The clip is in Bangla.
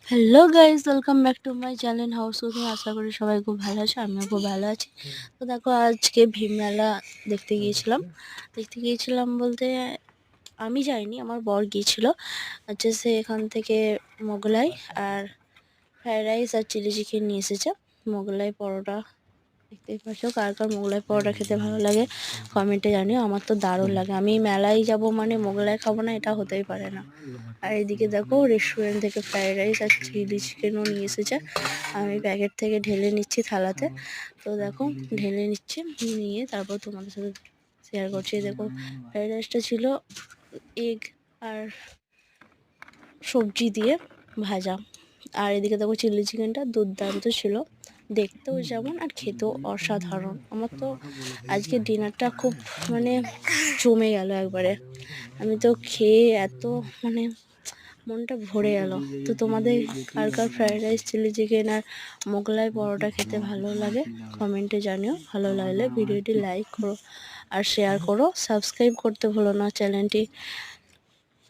Hello guys, welcome back to my channel house with me. আশা করি সবাই খুব ভালো আছে, আমিও খুব ভালো আছি। তো দেখো, আজকে ভীম মেলা দেখতে গিয়েছিলাম বলতে আমি যাইনি, আমার বর গিয়েছিল। হচ্ছে সে এখান থেকে মোগলাই আর ফ্রাইড রাইস আর চিলি চিকেন নিয়ে এসেছে। মোগলাই পরোটা দেখতেই পাচ্ছ, কার কার মোগলাই পরোটা খেতে ভালো লাগে কমেন্টে জানিও। আমার তো দারুণ লাগে, আমি মেলায় যাব মানে মোগলাই খাবো না, এটা হতেই পারে না। আর এদিকে দেখো, রেস্টুরেন্ট থেকে ফ্রাইড রাইস আর চিলি চিকেনও নিয়ে এসেছে। আমি প্যাকেট থেকে ঢেলে নিচ্ছি থালাতে। তো দেখো, ঢেলে নিচ্ছি, নিয়ে তারপর তোমাদের সাথে শেয়ার করছি। দেখো, ফ্রাইড রাইসটা ছিল এগ আর সবজি দিয়ে ভাজা। আর এদিকে দেখো, চিলি চিকেনটা দুর্দান্ত ছিল, দেখতেও যেমন আর খেতেও অসাধারণ। আমার তো আজকে ডিনারটা খুব মানে জমে গেল একবারে। আমি তো খেয়ে এত মানে মনটা ভরে গেল। তো তোমাদের কার কার ফ্রাইড রাইস, চিলি চিকেন আর মোগলাই পরোটা খেতে ভালো লাগে কমেন্টে জানিও। ভালো লাগলে ভিডিওটি লাইক করো আর শেয়ার করো, সাবস্ক্রাইব করতে ভুলো না চ্যানেলটি।